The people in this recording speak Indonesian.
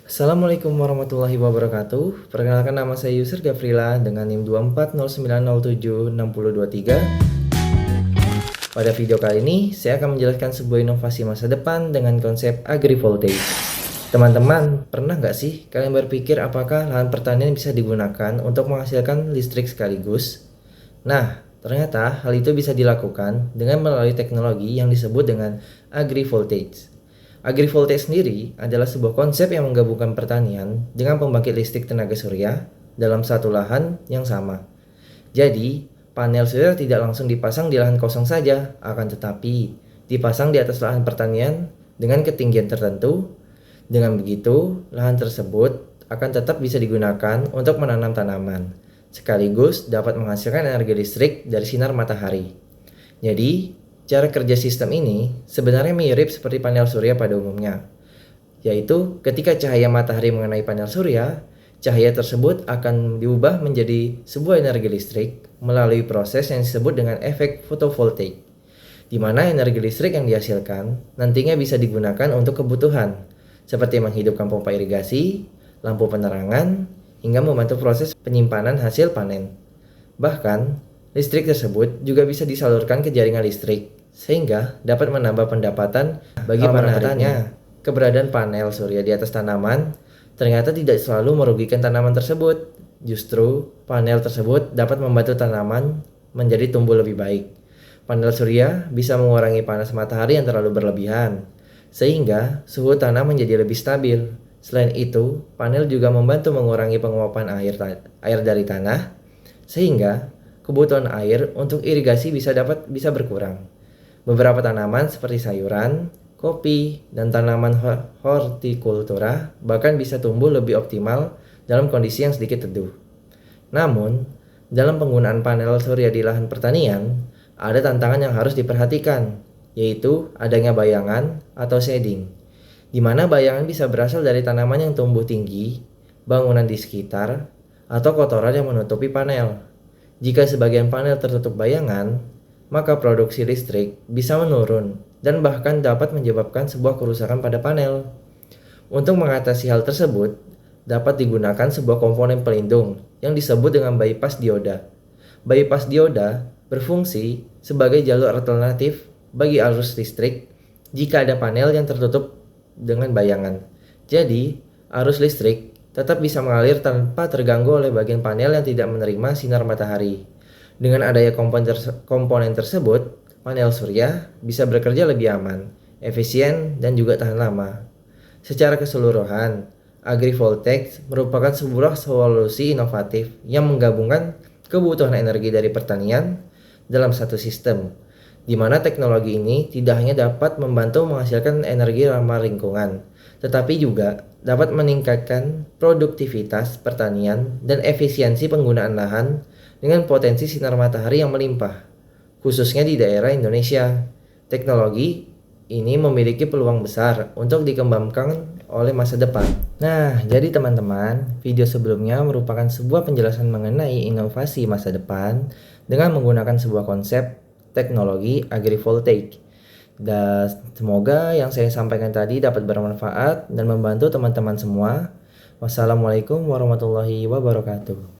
Assalamualaikum warahmatullahi wabarakatuh. Perkenalkan, nama saya Yusir Gafrila dengan NIM 2409076023. Pada video kali ini, saya akan menjelaskan sebuah inovasi masa depan dengan konsep agrivoltage. Teman-teman, pernah nggak sih kalian berpikir apakah lahan pertanian bisa digunakan untuk menghasilkan listrik sekaligus? Nah, ternyata hal itu bisa dilakukan dengan melalui teknologi yang disebut dengan agrivoltage. Agrivoltage sendiri adalah sebuah konsep yang menggabungkan pertanian dengan pembangkit listrik tenaga surya dalam satu lahan yang sama. Jadi, panel surya tidak langsung dipasang di lahan kosong saja, akan tetapi dipasang di atas lahan pertanian dengan ketinggian tertentu. Dengan begitu, lahan tersebut akan tetap bisa digunakan untuk menanam tanaman, sekaligus dapat menghasilkan energi listrik dari sinar matahari. Jadi, cara kerja sistem ini sebenarnya mirip seperti panel surya pada umumnya, yaitu ketika cahaya matahari mengenai panel surya, cahaya tersebut akan diubah menjadi sebuah energi listrik melalui proses yang disebut dengan efek fotovoltaik, di mana energi listrik yang dihasilkan nantinya bisa digunakan untuk kebutuhan, seperti menghidupkan pompa irigasi, lampu penerangan, hingga membantu proses penyimpanan hasil panen. Bahkan, listrik tersebut juga bisa disalurkan ke jaringan listrik, sehingga dapat menambah pendapatan bagi para petani. Keberadaan panel surya di atas tanaman ternyata tidak selalu merugikan tanaman tersebut. Justru, panel tersebut dapat membantu tanaman menjadi tumbuh lebih baik. Panel surya bisa mengurangi panas matahari yang terlalu berlebihan, sehingga suhu tanah menjadi lebih stabil. Selain itu, panel juga membantu mengurangi penguapan air dari tanah, sehingga kebutuhan air untuk irigasi bisa berkurang. Beberapa tanaman seperti sayuran, kopi, dan tanaman hortikultura bahkan bisa tumbuh lebih optimal dalam kondisi yang sedikit teduh. Namun, dalam penggunaan panel surya di lahan pertanian, ada tantangan yang harus diperhatikan, yaitu adanya bayangan atau shading, di mana bayangan bisa berasal dari tanaman yang tumbuh tinggi, bangunan di sekitar, atau kotoran yang menutupi panel. Jika sebagian panel tertutup bayangan, maka produksi listrik bisa menurun dan bahkan dapat menyebabkan sebuah kerusakan pada panel. Untuk mengatasi hal tersebut, dapat digunakan sebuah komponen pelindung yang disebut dengan bypass dioda. Bypass dioda berfungsi sebagai jalur alternatif bagi arus listrik jika ada panel yang tertutup dengan bayangan. Jadi, arus listrik tetap bisa mengalir tanpa terganggu oleh bagian panel yang tidak menerima sinar matahari. Dengan adanya komponen tersebut, panel surya bisa bekerja lebih aman, efisien, dan juga tahan lama. Secara keseluruhan, agrivoltage merupakan sebuah solusi inovatif yang menggabungkan kebutuhan energi dari pertanian dalam satu sistem, di mana teknologi ini tidak hanya dapat membantu menghasilkan energi ramah lingkungan, tetapi juga dapat meningkatkan produktivitas pertanian dan efisiensi penggunaan lahan dengan potensi sinar matahari yang melimpah, khususnya di daerah Indonesia. Teknologi ini memiliki peluang besar untuk dikembangkan oleh masa depan. Nah, jadi teman-teman, video sebelumnya merupakan sebuah penjelasan mengenai inovasi masa depan dengan menggunakan sebuah konsep teknologi agrivoltaik. Dan semoga yang saya sampaikan tadi dapat bermanfaat dan membantu teman-teman semua. Wassalamualaikum warahmatullahi wabarakatuh.